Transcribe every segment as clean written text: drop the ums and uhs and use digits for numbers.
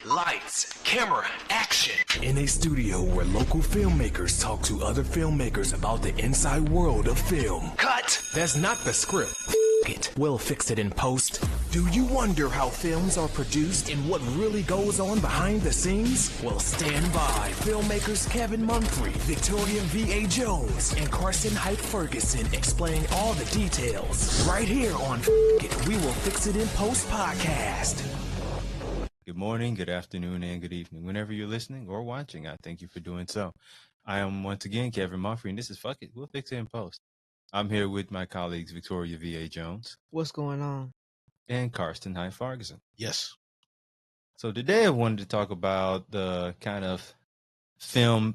Lights, camera, action. In a studio where local filmmakers talk to other filmmakers about the inside world of film. Cut. That's not the script. It. We'll fix it in post. Do you wonder how films are produced and what really goes on behind the scenes? Well, stand by. Filmmakers Kevin Mumphrey, Victoria V.A. Jones, and Carson Hype Ferguson explain all the details. Right here on It. We Will Fix It in Post podcast. Good morning, good afternoon, and good evening. Whenever you're listening or watching, I thank you for doing so. I am once again Kevin Mumphrey, and this is Fuck It. We'll Fix It in Post. I'm here with my colleagues Victoria V.A. Jones. What's going on? And Karsten Hyde Ferguson. Yes. So today I wanted to talk about the kind of film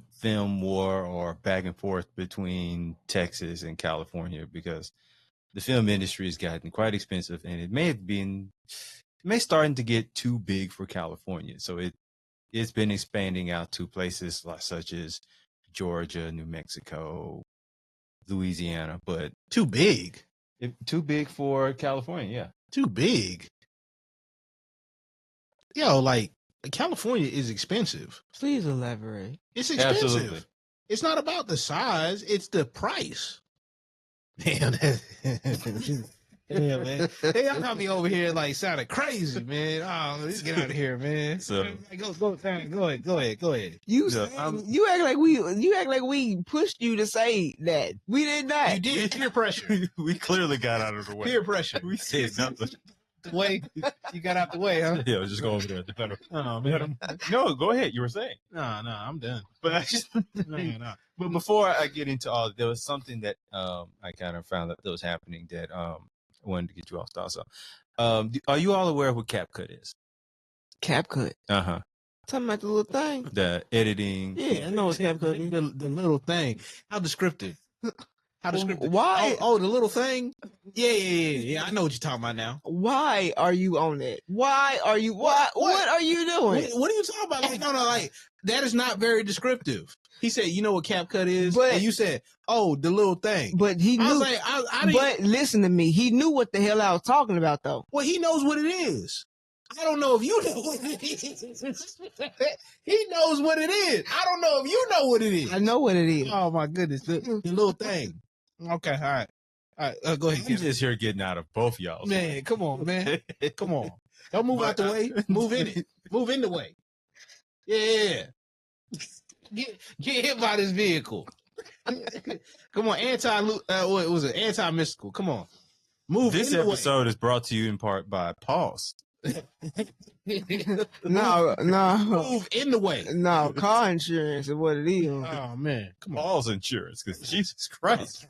war or back and forth between Texas and California, because the film industry has gotten quite expensive, and it may starting to get too big for California. So it's been expanding out to places such as Georgia, New Mexico, Louisiana, but too big. Too big for California, yeah. Too big. Yo, like, California is expensive. Please elaborate. It's expensive. Absolutely. It's not about the size, it's the price. Damn, yeah, man. Hey, y'all got me over here like sounding crazy, man. Oh, let's get out of here, man. So go ahead. You act like we pushed you to say that. We did not. You did. Peer pressure. we clearly got out of the way. Peer pressure. We said nothing. The way you got out the way, huh? Yeah, just go over there. Oh, man. No, go ahead. You were saying. No, I'm done. But I just No. But before I get into all, there was something that I kind of found that was happening that I wanted to get you off thoughts on. Are you all aware of what CapCut is? CapCut. Uh-huh. Talking about the little thing. The editing. Yeah, I know it's CapCut. The little thing. How descriptive? How descriptive? Why? Oh, the little thing? Yeah. I know what you're talking about now. Why are you on it? Why are you? What are you doing? What are you talking about? Like, no, like, that is not very descriptive. He said, you know what CapCut is? But, and you said, oh, the little thing. But he knew. I was like, I didn't. But listen to me. He knew what the hell I was talking about, though. Well, he knows what it is. I don't know if you know what it is. He knows what it is. I don't know if you know what it is. I know what it is. Oh, my goodness. The little thing. Okay, all right. Go ahead. I'm just here getting out of both y'all. Man, come on, man. Come on. Don't move out the way. Move in it. Move in the way. Yeah. Get hit by this vehicle. Come on, what was it? Anti-mystical. Come on. Move This in the way. episode is brought to you in part by Pause. No. Move in the way. No, car insurance is what it is. Oh, man. Come on. Pause insurance, because Jesus Christ.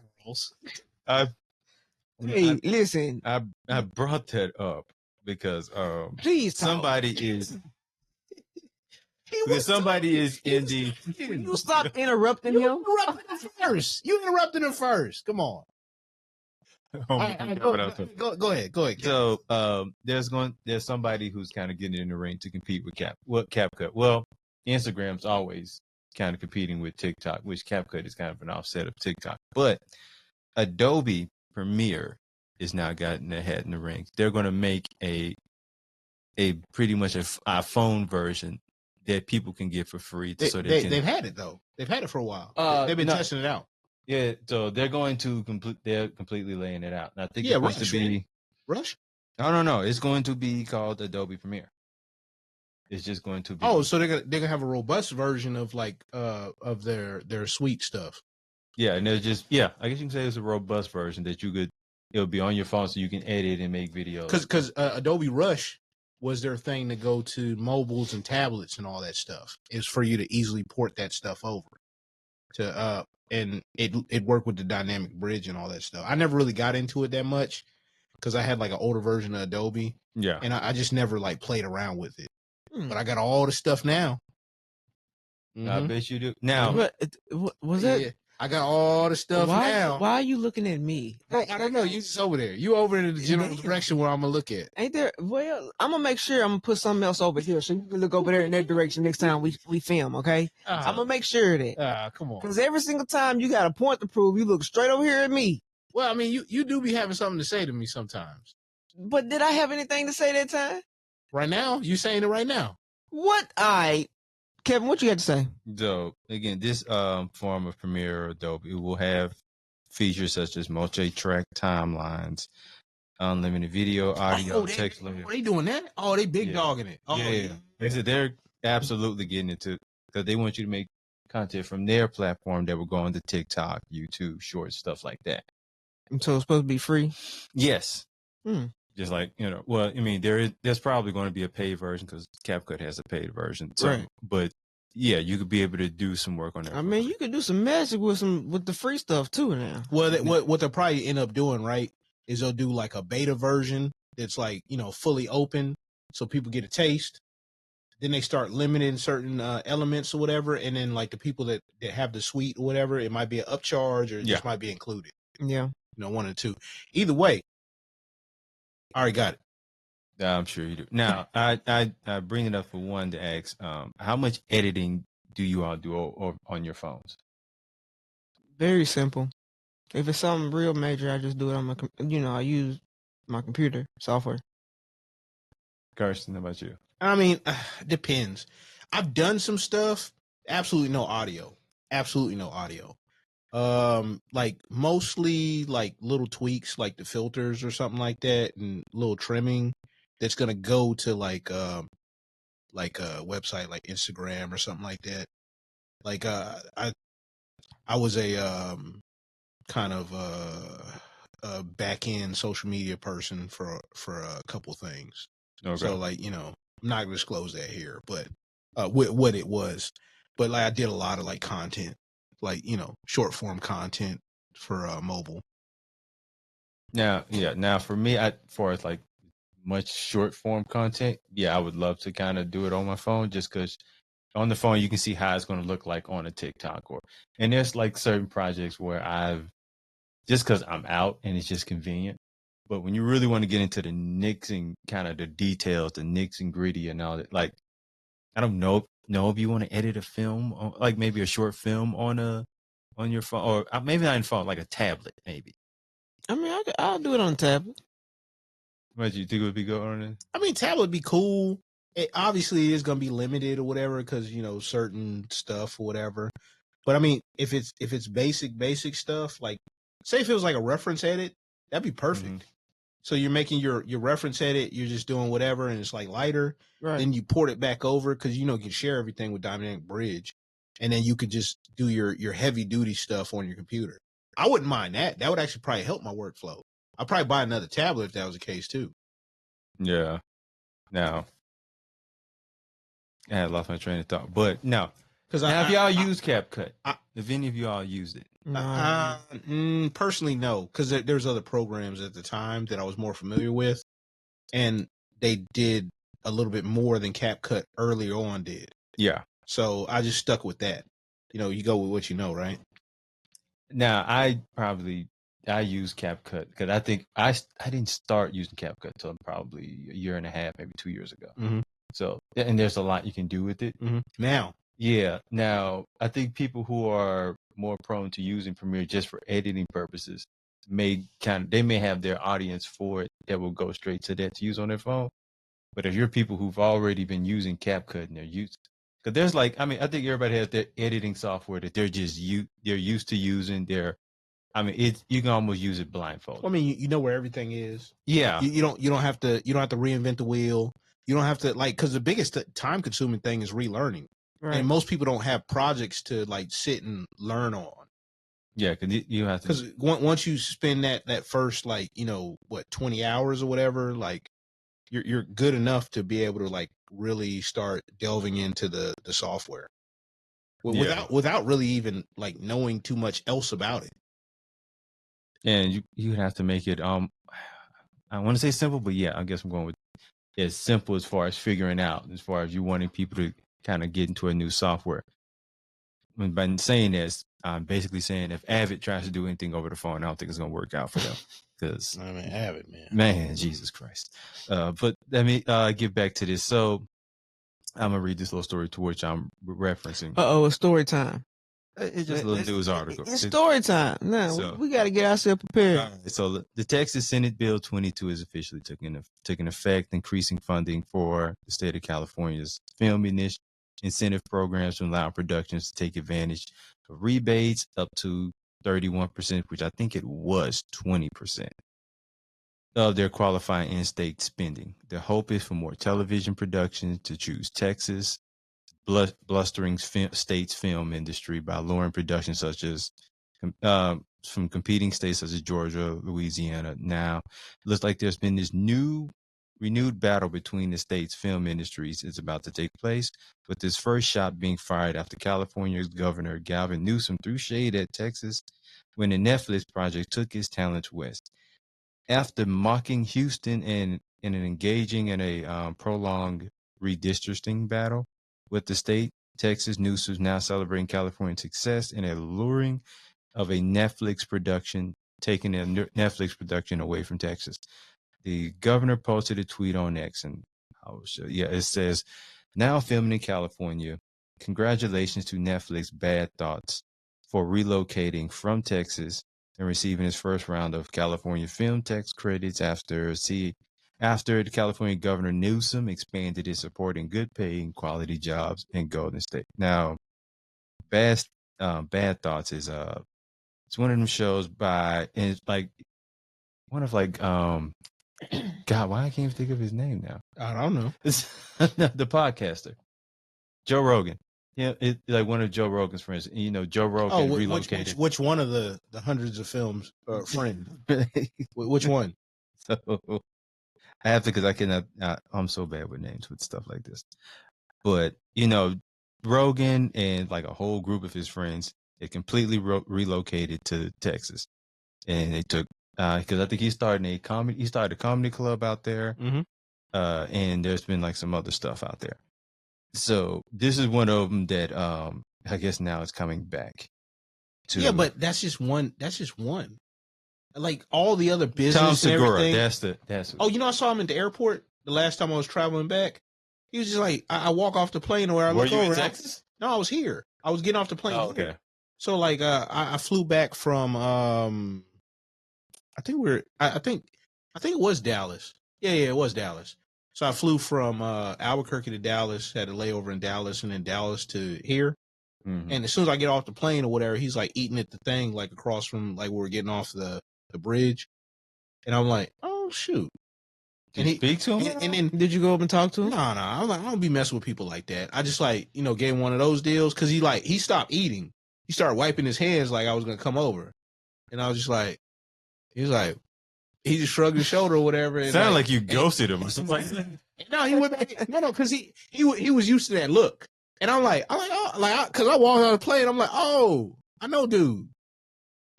Hey, listen. I brought that up because Please talk. somebody is in the Will you stop interrupting him? You interrupted him first. Come on. All right, go ahead. So there's somebody who's kind of getting in the ring to compete with CapCut. Well, Instagram's always kind of competing with TikTok, which CapCut is kind of an offset of TikTok. But Adobe Premiere is now gotten their head in the ring. They're going to make a pretty much a phone version that people can get for free. They've had it though. They've had it for a while. They've been testing it out. Yeah, so they're going to they're completely laying it out. And I think it's Rush, supposed to be Rush. No. It's going to be called Adobe Premiere. It's just going to be. Oh, so they're gonna have a robust version of like of their suite stuff. Yeah, and they're just I guess you can say it's a robust version that it'll be on your phone so you can edit and make videos. Because Adobe Rush was their thing to go to mobiles and tablets and all that stuff. It's for you to easily port that stuff over to and it worked with the dynamic bridge and all that stuff. I never really got into it that much because I had like an older version of Adobe. Yeah, and I just never like played around with it. But I got all the stuff now. I bet you do. Now, what was it? I got all the stuff now. Why are you looking at me? I don't know. You just over there. You over in the general direction where I'm gonna look at. Ain't there? Well, I'm gonna make sure I'm gonna put something else over here so you can look over there in that direction next time we film. Okay? I'm gonna make sure of that. Come on. Because every single time you got a point to prove, you look straight over here at me. Well, I mean, you do be having something to say to me sometimes. But did I have anything to say that time? Right now, you saying it right now. What? Kevin, what you got to say? So again, this form of Premiere or Adobe will have features such as multi-track timelines, unlimited video, audio, text. They doing that? Oh, they big dogging it. Oh, yeah. They said they're absolutely getting into because they want you to make content from their platform that will go on to TikTok, YouTube, Shorts, stuff like that. So it's supposed to be free? Yes. Hmm. Just like, well, I mean, there's probably going to be a paid version because CapCut has a paid version. So, Right. But yeah, you could be able to do some work on that. I mean, you could do some magic with the free stuff too now. Well, what they'll probably end up doing, right, is they'll do like a beta version that's like, fully open so people get a taste. Then they start limiting certain elements or whatever. And then like the people that have the suite or whatever, it might be an upcharge or it just might be included. Yeah. One or two. Either way, I already got it. I'm sure you do. Now, I bring it up for one to ask, how much editing do you all do on your phones? Very simple. If it's something real major, I just do it on my, I use my computer software. Carson, how about you? I mean, depends. I've done some stuff. Absolutely no audio. Absolutely no audio. Like mostly like little tweaks, like the filters or something like that, and little trimming that's gonna go to like a website like Instagram or something like that. Like I was a kind of a back end social media person for a couple things. Okay. So like, I'm not gonna disclose that here, but what it was. But like I did a lot of like content, like, short form content for mobile. Now for me, for like much short form content, I would love to kind of do it on my phone just because on the phone you can see how it's going to look like on a TikTok and there's like certain projects where just because I'm out and it's just convenient. But when you really want to get into the nicks and kind of the details, the nicks and gritty and all that, like, I don't know if you want to edit a film, like maybe a short film on your phone, or maybe not on phone, like a tablet, maybe. I mean, I'll do it on tablet. What you think would be good on it? I mean, tablet would be cool. It obviously is going to be limited or whatever because certain stuff or whatever. But I mean, if it's basic stuff, like say if it was like a reference edit, that'd be perfect. Mm-hmm. So you're making your reference edit, you're just doing whatever, and it's like lighter. Right. Then you port it back over because you can share everything with Dynamic Bridge, and then you could just do your heavy duty stuff on your computer. I wouldn't mind that. That would actually probably help my workflow. I'd probably buy another tablet if that was the case too. Yeah. Now, I had lost my train of thought, but no. Because have y'all used CapCut? If any of y'all used it? Personally, no, because there's other programs at the time that I was more familiar with, and they did a little bit more than CapCut earlier on did. Yeah. So I just stuck with that. You go with what you know, right? Now, I use CapCut because I think I didn't start using CapCut until probably a year and a half, maybe 2 years ago. Mm-hmm. So, and there's a lot you can do with it. Mm-hmm. Now, I think people who are more prone to using Premiere just for editing purposes may have their audience for it that will go straight to that to use on their phone. But if you're people who've already been using CapCut and they're used, because there's I think everybody has their editing software that they're used to using. You can almost use it blindfold. I mean, you know where everything is. Yeah, you don't have to reinvent the wheel. You don't have to because the biggest time consuming thing is relearning. Right. And most people don't have projects to sit and learn on. Yeah, because you have to. Because once you spend that first 20 hours or whatever, you're good enough to be able to really start delving into the software, without really even knowing too much else about it. And you have to make it I want to say simple, but I guess I'm going with as simple as far as figuring out, as far as you wanting people to kind of get into a new software. By saying this, I'm basically saying if Avid tries to do anything over the phone, I don't think it's going to work out for them. Because I mean, Avid, man, Jesus Christ. But let me get back to this. So I'm gonna read this little story to which I'm referencing. It's story time. It's just a little news article. It's story time. No, So- we got to get ourselves prepared. All right, so the Texas Senate Bill 22 is officially taking effect, increasing funding for the state of California's film incentive programs to allow productions to take advantage of rebates up to 31%, which I think it was 20% of their qualifying in-state spending. The hope is for more television productions to choose Texas, blustering state's film industry by lowering production such as from competing states such as Georgia, Louisiana. Now, it looks like there's been this renewed battle between the state's film industries is about to take place, with this first shot being fired after California's Governor Gavin Newsom threw shade at Texas when the Netflix project took its talents west. After mocking Houston and engaging in a prolonged redistricting battle with the state, Texas Newsom is now celebrating California's success in a luring of a Netflix production, taking a Netflix production away from Texas. The governor posted a tweet on X, and I will show. Yeah, it says, "Now filming in California. Congratulations to Netflix Bad Thoughts for relocating from Texas and receiving his first round of California film tax credits after the California Governor Newsom expanded his support in good paying quality jobs in Golden State." Now, Bad Thoughts is it's one of them shows and it's like one of like God, why I can't even think of his name now. I don't know. It's the podcaster, Joe Rogan. Yeah, it's like one of Joe Rogan's friends. You know, Joe Rogan relocated. Which one of the hundreds of films friend? Which one? So I have to, because I cannot. I'm so bad with names with stuff like this. But you know, Rogan and like a whole group of his friends, they completely relocated to Texas, and they took because I think he started a comedy club out there, Mhm. And there's been like some other stuff out there. So this is one of them that I guess now it's coming back. Yeah, but that's just one. That's just one. Like all the other business Tom and Segura. everything. That's Oh, you know, I saw him at the airport the last time I was traveling back. He was just like, I walk off the plane where I Were look you over. in Texas? No, I was here. I was getting off the plane. Oh, here. okay. So like, I flew back from I think it was Dallas. Yeah, it was Dallas. So I flew from Albuquerque to Dallas, had a layover in Dallas, and then Dallas to here. Mhm. And as soon as I get off the plane or whatever, he's like eating at the thing, like across from like where we're getting off the bridge. And I'm like, oh shoot. Did you speak to him? And then Did you go up and talk to him? no, I'm like, I don't be messing with people like that. I just like, gave him one of those deals because he stopped eating. He started wiping his hands like I was gonna come over. And I was just like, he just shrugged his shoulder or whatever. And Sounded like you ghosted him or something like that. No, he went back. No, because he was used to that look. And I'm like, oh, because I walked out of the plane. I'm like, oh, I know, dude.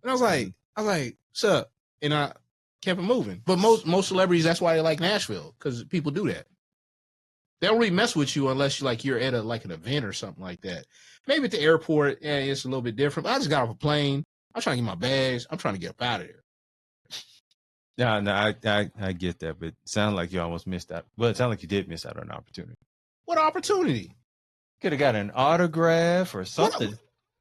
And I was like, what's up? And I kept it moving. But most celebrities, that's why they like Nashville, because people do that. They don't really mess with you unless you're at an event or something like that. Maybe at the airport, yeah, it's a little bit different. But I just got off a plane. I'm trying to get my bags. I'm trying to get up out of there. No, I get that, but it sounded like you almost missed out. Well, it sounded like you did miss out on an opportunity. What opportunity? Could have got an autograph or something.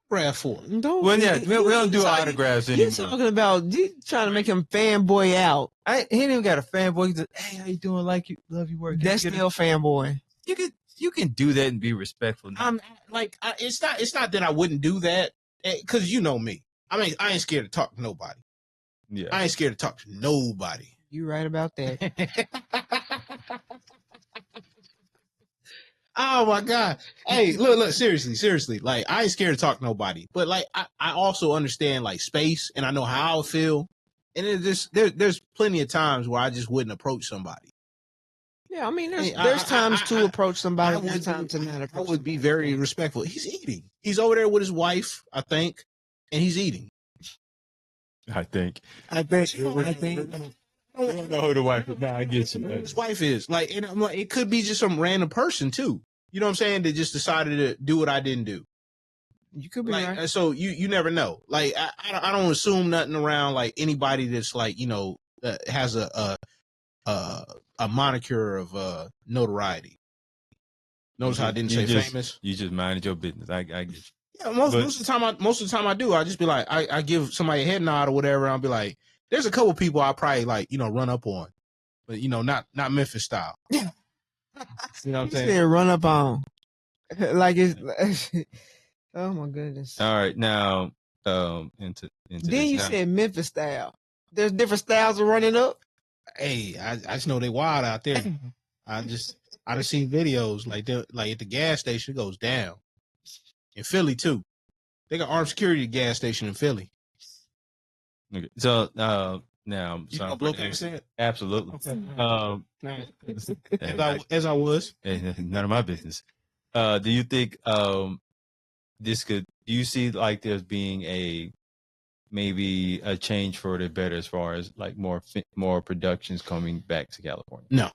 Grab for it. Well, yeah, we don't do autographs anymore. You're talking about trying to make him fanboy out. He didn't even got a fanboy. He just, hey, how you doing? Love your work. That's still fanboy. You can do that and be respectful. I'm like, it's not that I wouldn't do that, because you know me. I mean, I ain't scared to talk to nobody. Yeah, I ain't scared to talk to nobody. You right about that. Oh my God. Hey, look, seriously. Like, I ain't scared to talk to nobody. But like, I also understand like space, and I know how I feel. And there's plenty of times where I just wouldn't approach somebody. Yeah, I mean, there's times to approach somebody. I would- There's times to not I approach. would be very respectful. He's eating. He's over there with his wife, I think, and he's eating. I think. I bet you. I I don't know who the wife is. Now I get you. His wife is like, and I'm like, it could be just some random person too. You know what I'm saying? That just decided to do what I didn't do. You could be Like, right. so you never know. Like, I don't assume nothing around like anybody that's like, has a moniker of notoriety. Notice how I didn't say famous. You just minded your business. I get you. Yeah, most of the time I do. I just be like, I give somebody a head nod or whatever. And I'll be like, there's a couple people I probably like, run up on, but not Memphis style. You know what I'm saying? Said run up on, like it's. Oh my goodness! All right, now into Then this. you Now, said Memphis style. There's different styles of running up. Hey, I just know they wild out there. I done seen videos like at the gas station it goes down. In Philly too. They got armed security at the gas station in Philly. okay. So now, You gonna blow accent? Absolutely. Okay. As I was. None of my business. Do you think this could? Do you see like there's being maybe a change for the better as far as like more productions coming back to California?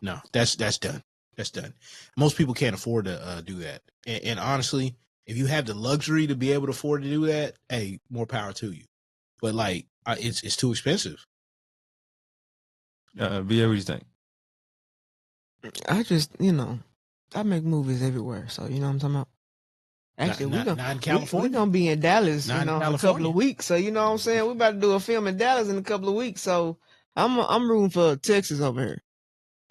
No, that's done. That's done. Most people can't afford to do that. And honestly, if you have the luxury to be able to afford to do that, hey, more power to you. But like, it's too expensive. What do you think? I just, I make movies everywhere, so you know what I'm talking about. Actually, not in California. We're gonna be in Dallas, Not in in a California. couple of weeks. So you know what I'm saying. We're about to do a film in Dallas in a couple of weeks. So I'm rooting for Texas over here.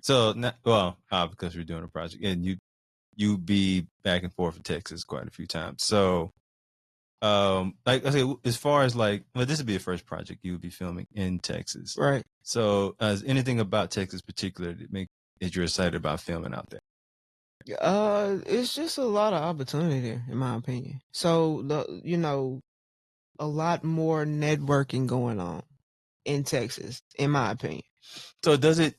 So, because we're doing a project, and you be back and forth to Texas quite a few times. So, like I say, as far as this would be the first project you would be filming in Texas, Right. So, is anything about Texas particular that you're excited about filming out there? It's just a lot of opportunity there, in my opinion. So a lot more networking going on in Texas, in my opinion. So, doesn't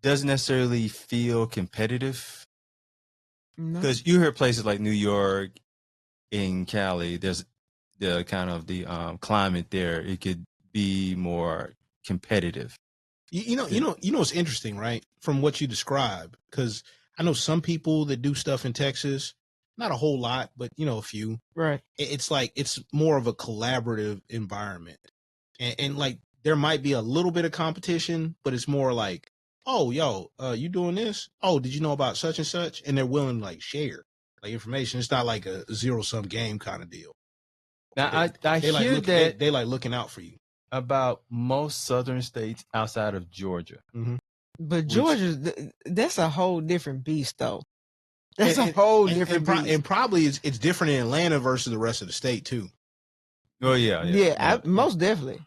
necessarily feel competitive? No. Because you hear places like New York, in Cali, there's the kind of the climate there. It could be more competitive. You know what's interesting, right? From what you describe, because I know some people that do stuff in Texas, not a whole lot, but a few. Right. It's like it's more of a collaborative environment, and like there might be a little bit of competition, but it's more like, oh, yo, you doing this? Oh, did you know about such and such? And they're willing to like share like information. It's not like a zero-sum game kind of deal. Now, I They like hear that they like looking out for you. about most southern states outside of Georgia. Mm-hmm. But Georgia, that's a whole different beast, though. That's a whole different beast. And probably it's different in Atlanta versus the rest of the state too. Oh yeah. Most definitely.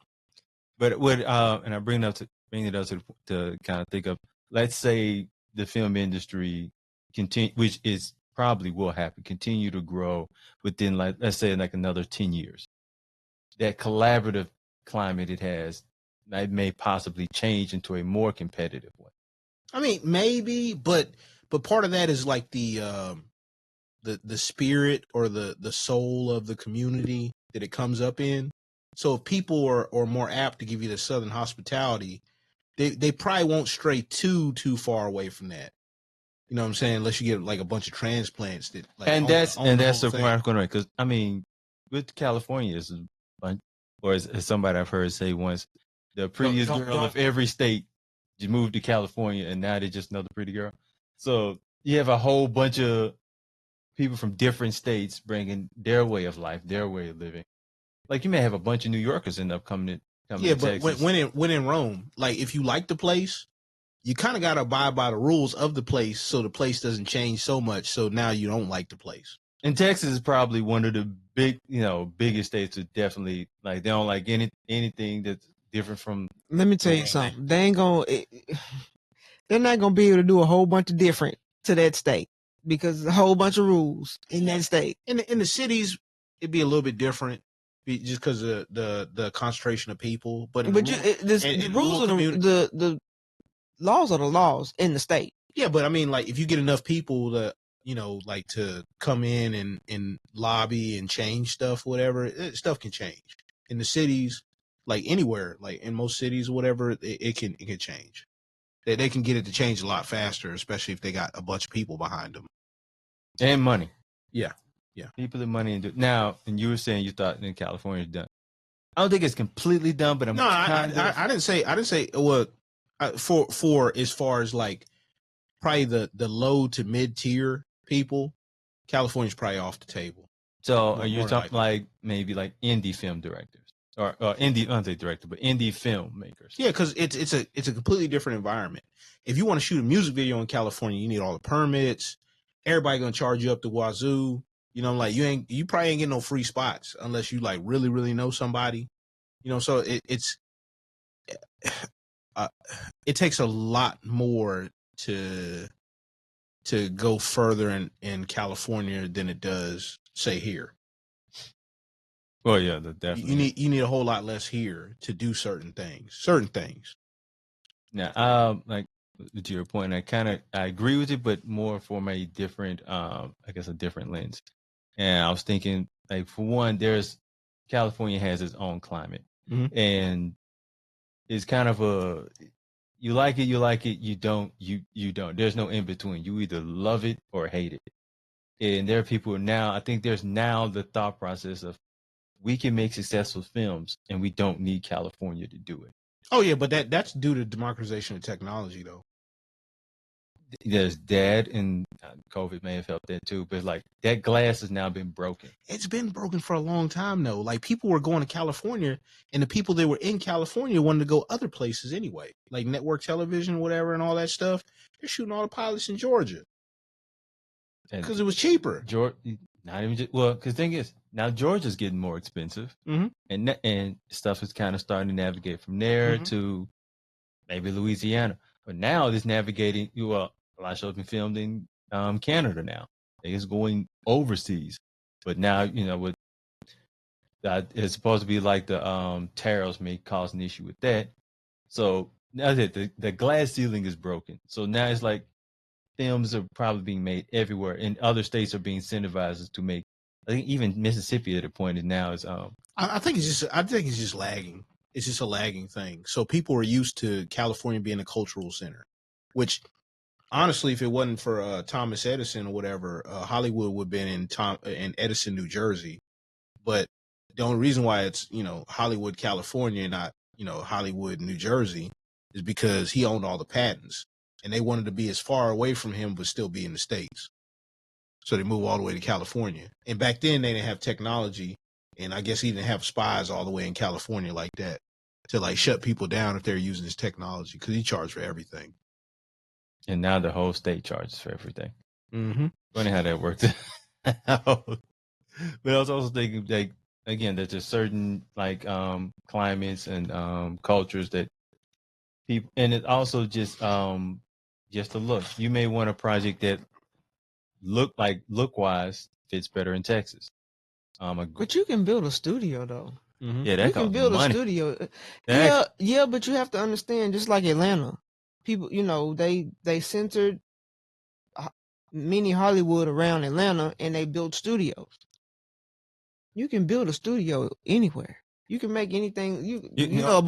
But what and I bring it up to kind of think of, let's say the film industry continue, which is probably will happen, continue to grow within let's say another 10 years. That collaborative climate it has, it may possibly change into a more competitive one. I mean, maybe, but part of that is like the spirit or the soul of the community that it comes up in. So if people are more apt to give you the Southern hospitality, they probably won't stray too far away from that. You know what I'm saying? Unless you get like a bunch of transplants that that's the point I'm going to, because I mean, with California is a bunch, or as somebody I've heard say once, the prettiest girl of every state just moved to California, and now they're just another pretty girl. So you have a whole bunch of people from different states bringing their way of life, their way of living. Like you may have a bunch of New Yorkers end up coming yeah, to but Texas. when in Rome, like if you like the place, you kind of got to abide by the rules of the place so the place doesn't change so much. So now you don't like the place. And Texas is probably one of the biggest states that definitely they don't like anything that's different from. Let me tell you something. They're not gonna be able to do a whole bunch of different to that state because there's a whole bunch of rules in that state. In the cities, it'd be a little bit different. Just because of the concentration of people, the laws are the laws in the state. Yeah, but I mean, like if you get enough people to to come in and lobby and change stuff, whatever, stuff can change. In the cities, like anywhere, like in most cities or whatever, it can change. They can get it to change a lot faster, especially if they got a bunch of people behind them and money. Yeah. People and money. Now, and you were saying you thought in California is done. I don't think it's completely done, but I didn't say well for as far as like probably the low to mid tier people, California's probably off the table. So More, are you more talking likely. like maybe like indie film directors or indie, I don't say director, but indie filmmakers? Yeah, because it's a completely different environment. If you want to shoot a music video in California, you need all the permits. Everybody gonna charge you up the wazoo. You know, like you probably ain't getting no free spots unless you like really really know somebody. You know, so uh, it takes a lot more to go further in California than it does say here. Well, yeah, You definitely. you need a whole lot less here to do certain things. Certain things. Now, like to your point, I agree with it, but more from a different, I guess, a different lens. And I was thinking, like, for one, California has its own climate, Mhm. and it's kind of you like it, you don't, you don't. There's no in between. You either love it or hate it. And there are people now. I think there's now the thought process of we can make successful films, and we don't need California to do it. Oh yeah, but that's due to democratization of technology, though. There's that, and COVID may have helped that too. But like that glass has now been broken. It's been broken for a long time, though. Like people were going to California, and the people that were in California wanted to go other places anyway, like network television, whatever, and all that stuff. They're shooting all the pilots in Georgia And because it was cheaper. Georgia, not even just, well, because thing is now Georgia's getting more expensive, Mhm. and stuff is kind of starting to navigate from there Mhm. to maybe Louisiana. But now it's navigating. Well, a lot of shows been filmed in Canada now. It's going overseas, but now with it's supposed to be like the tariffs may cause an issue with that. So now that the glass ceiling is broken, so now it's like films are probably being made everywhere, and other states are being incentivized to make. I think even Mississippi at the point is now is I think it's just lagging. It's just a lagging thing. So people are used to California being a cultural center, which honestly, if it wasn't for Thomas Edison or whatever, Hollywood would have been in Edison, New Jersey. But the only reason why it's Hollywood, California, not Hollywood, New Jersey, is because he owned all the patents, and they wanted to be as far away from him but still be in the States. So they moved all the way to California. And back then they didn't have technology, and I guess he didn't have spies all the way in California like that to like shut people down if they're using his technology because he charged for everything. and now the whole state charges for everything. Mm-hmm. Funny how that works out. But I was also thinking, like, again, there's just certain like climates and cultures that people, and it also just the look. You may want a project that look wise fits better in Texas. But you can build a studio though. Mm-hmm. Yeah, that You can costs build a money. studio. That Yeah, but you have to understand, just like Atlanta, people, they centered mini Hollywood around Atlanta, and they built studios. You can build a studio anywhere. You can make anything. You know,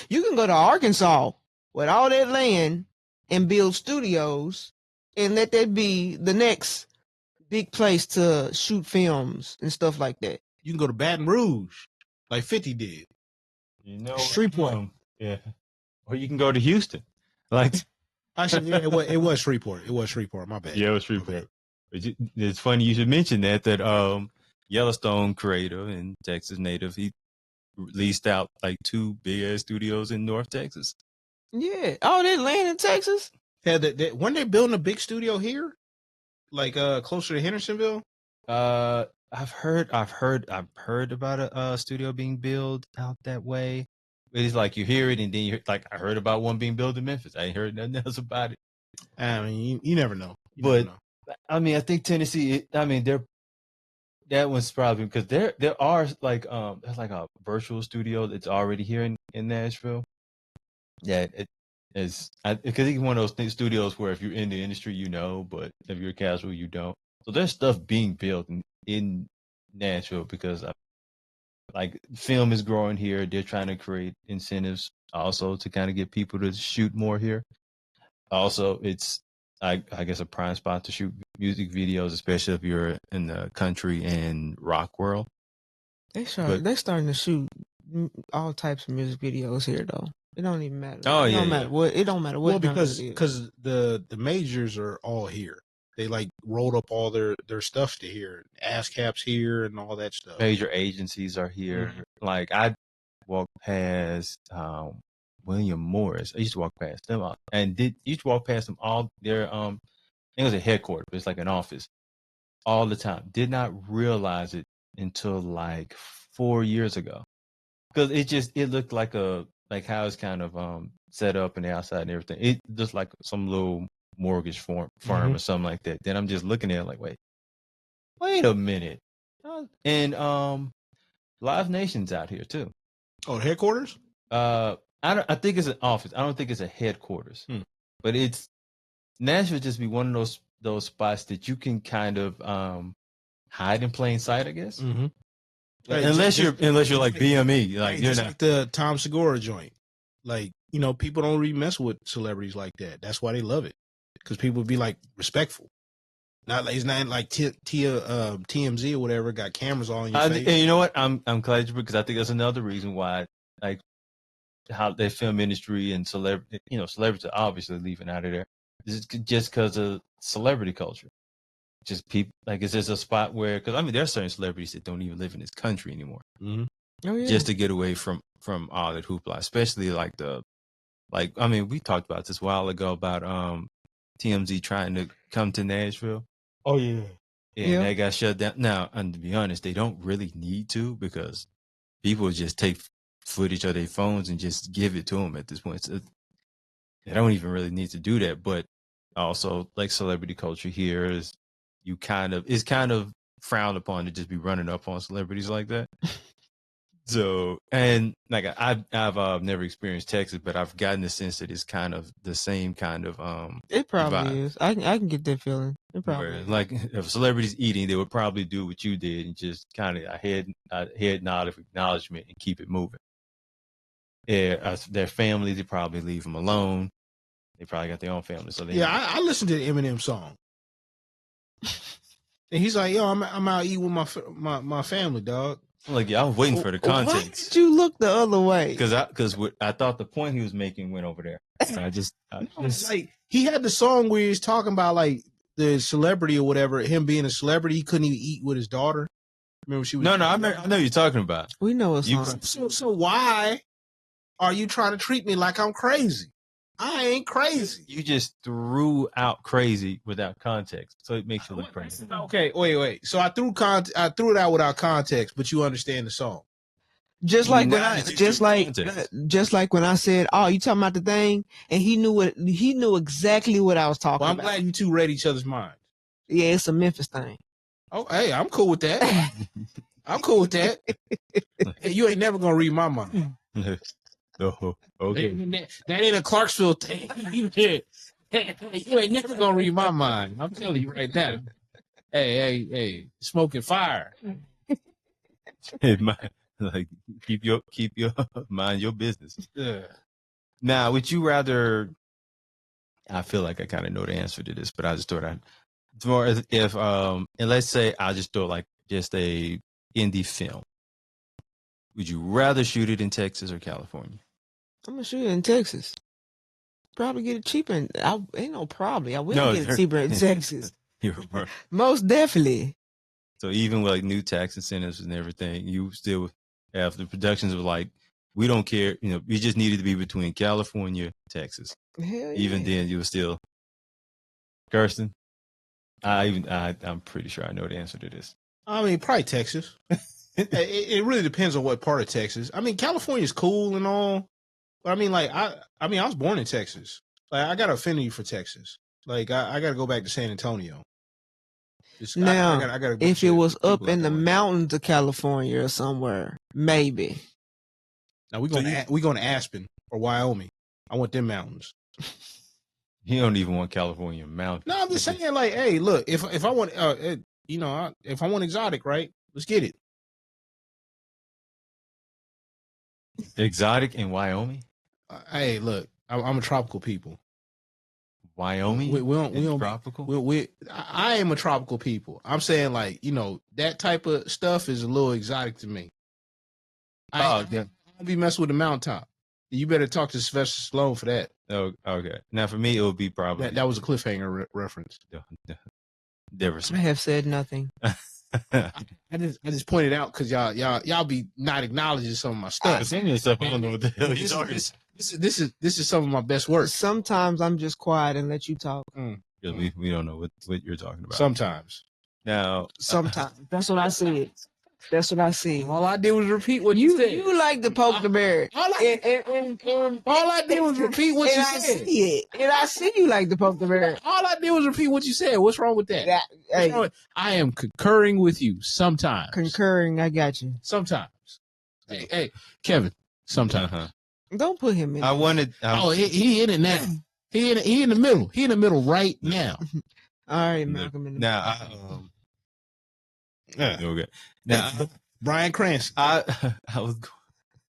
you can go to Arkansas with all that land and build studios, and let that be the next big place to shoot films and stuff like that. You can go to Baton Rouge, like 50 did. Shreveport. Yeah, or you can go to Houston, like. Actually, yeah, it was Shreveport. It was Shreveport. My bad. Yeah, it was Shreveport. It's funny you should mention that Yellowstone creator and Texas native, he leased out like 2 big ass studios in North Texas. Yeah, all that land in Texas. Yeah, weren't they building a big studio here, like closer to Hendersonville? I've heard about a studio being built out that way. It's like you hear it and then you like I heard about one being built in Memphis. I ain't heard nothing else about it. I mean, you never know. But I mean, I think Tennessee. That one's probably because there are like there's like a virtual studio that's already here in Nashville. Yeah, it is because it's one of those studios where if you're in the industry, but if you're casual, you don't. So there's stuff being built in Nashville because like film is growing here. They're trying to create incentives also to kind of get people to shoot more here. Also, it's I guess a prime spot to shoot music videos, especially if you're in the country and rock world. They're starting to shoot all types of music videos here, though. It don't even matter. Oh, it yeah, don't matter what. It don't matter what. Well, because the majors are all here. They like rolled up all their stuff to here, ASCAP's here, and all that stuff. Major agencies are here. Like I walked past William Morris. I used to walk past them used to walk past them all their it was a headquarters, but it's like an office all the time. Did not realize it until like 4 years ago. Because it looked like how it's kind of set up and the outside and everything. It just like some little mortgage firm or something like that. Then I'm just looking at it like, wait a minute. And Live Nation's out here too. Oh, headquarters? I think it's an office. I don't think it's a headquarters. But it's Nashville just be one of those spots that you can kind of hide in plain sight, I guess. Mm-hmm. Unless you're like BME, like you're not like the Tom Segura joint. Like, you know, people don't really mess with celebrities like that. That's why they love it, because people would be like respectful. Not like it's not like TMZ or whatever got cameras all in your face. And you know what? I'm glad because I think that's another reason why like how the film industry and celebrities are obviously leaving out of there. It's just because of celebrity culture. Just people like it's just a spot where because I mean there are certain celebrities that don't even live in this country anymore. Mm-hmm. Oh, yeah. Just to get away from all that hoopla, especially I mean we talked about this a while ago about TMZ trying to come to Nashville. Oh yeah. And they got shut down. Now, and to be honest, they don't really need to because people just take footage of their phones and just give it to them at this point. So they don't even really need to do that. But also, like celebrity culture here is it's kind of frowned upon to just be running up on celebrities like that. So, and like I've never experienced Texas, but I've gotten the sense that it's kind of the same kind of It probably vibe. is. I can get that feeling. It probably Where, is. like if celebrities eating, they would probably do what you did and just kind of a head nod of acknowledgement and keep it moving. Yeah, their family, they probably leave them alone. They probably got their own family, so they I listened to the Eminem song, and he's like, "Yo, I'm out eating with my family, dog." like, yeah, I was waiting for the Why context did you look the other way? because I thought the point he was making went over there. So I just Like he had the song where he's talking about like the celebrity or whatever, him being a celebrity, he couldn't even eat with his daughter. Remember she was no, I know what you're talking about. We know it's You- on. So why are you trying to treat me like I'm crazy? I ain't crazy. You just threw out crazy without context, so it makes you look crazy. Okay, wait. So I threw it out without context, but you understand the song. Just like when Nah, it's just like when I said, "Oh, you talking about the thing?" and he knew exactly what I was talking Well, I'm about. glad you two read each other's minds. Yeah, it's a Memphis thing. Oh, hey, I'm cool with that. I'm cool with that. Hey, you ain't never gonna read my mind. Oh, okay. That ain't a Clarksville thing. You ain't never gonna read my mind. I'm telling you right now. Hey, smoking fire. Like keep your mind your business. Yeah. Now, would you rather? I feel like I kind of know the answer to this, but I just thought if and let's say I just throw like just a indie film. Would you rather shoot it in Texas or California? I'm gonna shoot it in Texas. Probably get it cheaper. Ain't no probably. I will No, get it cheaper in Texas. You're right. Most definitely. So even with like new tax incentives and everything, you still have the productions of like, we don't care, we just needed to be between California, Texas. Hell yeah. Even then, you were still Kirsten. I'm pretty sure I know the answer to this. I mean, probably Texas. It really depends on what part of Texas. I mean, California's cool and all, but I mean, like I was born in Texas. Like I got an affinity for Texas. Like I got to go back to San Antonio. Now, I gotta if it was up people in the out there. mountains of California or somewhere, maybe. Now we going to Aspen or Wyoming. I want them mountains. You don't even want California mountains. No, I'm just saying, like, hey, look, if I want, if I want exotic, right? Let's get it. Exotic in Wyoming? Hey, look, I'm a tropical people. Wyoming? We don't tropical? I am a tropical people. I'm saying, like, that type of stuff is a little exotic to me. I don't be messing with the mountaintop. You better talk to Sylvester Stallone for that. Oh, okay. Now for me, it would be probably That was a cliffhanger reference. Never I seen. have said nothing. I just pointed out because y'all be not acknowledging some of my stuff. Stuff. I don't know what the hell you're talking. This is some of my best work. Sometimes I'm just quiet and let you talk. Because we don't know what you're talking about. Sometimes. Now, Sometimes. That's what I said. That's what I said. All I did was repeat what you said. You like to poke the bear. All I did was repeat what you I said. see it. And I see you like to poke the bear. All I did was repeat what you said. What's wrong with that? What's wrong with- I am concurring with you sometimes. Concurring, I got you. Sometimes. Hey, Kevin. Sometimes. Don't put him in. I wanted. He in it now. He in the middle. He in the middle right now. All right, Malcolm. In the Now, okay. Now, Brian Cranston.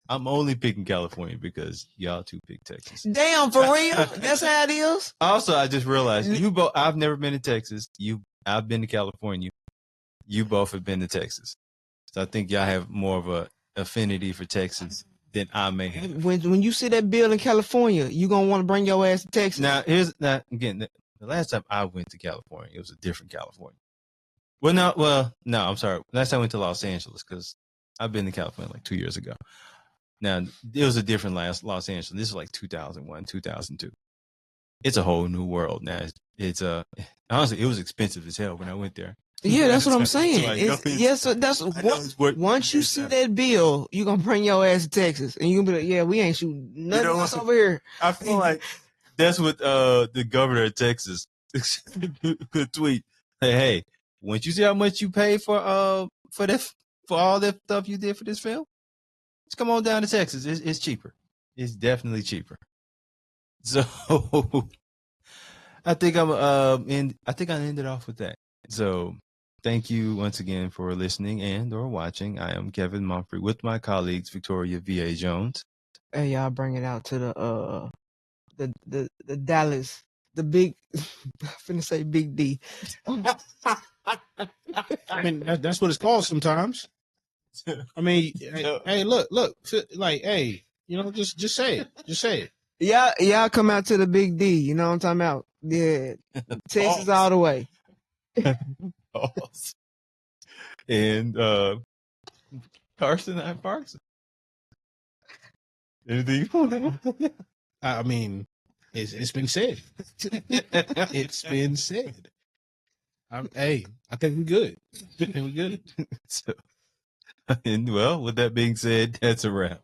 I'm only picking California because y'all two picked Texas. Damn, for real? That's how it is? Also, I just realized I've never been to Texas. I've been to California. You both have been to Texas. So I think y'all have more of a affinity for Texas than I may have. When you see that bill in California, you gonna want to bring your ass to Texas. Now, again, the last time I went to California, it was a different California. No, I'm sorry. Last time I went to Los Angeles because I've been to California like 2 years ago. Now, it was a different Los Angeles. This was like 2001, 2002. It's a whole new world now. It's honestly, it was expensive as hell when I went there. Yeah, that's what I'm saying. Once once you see that bill, you gonna bring your ass to Texas, and you gonna be like, "Yeah, we ain't shooting nothing else over here." I feel like that's what the governor of Texas could tweet. Hey, once you see how much you pay for all that stuff you did for this film, just come on down to Texas. It's cheaper. It's definitely cheaper. So I think I ended off with that. So thank you once again for listening and or watching. I am Kevin Mumphrey with my colleagues Victoria V.A. Jones. Hey, y'all bring it out to the Dallas, the big. I'm finna say Big D. I mean, that's what it's called sometimes. I mean, hey, look, like, hey, just say it. Just say it. Y'all come out to the Big D. You know what I'm talking about? Yeah, Texas all the way. And Carson and Parkson. Anything you want to I mean, it's been said. It's been said. Hey, I think we're good. I think we're good. So, and well, with that being said, that's a wrap.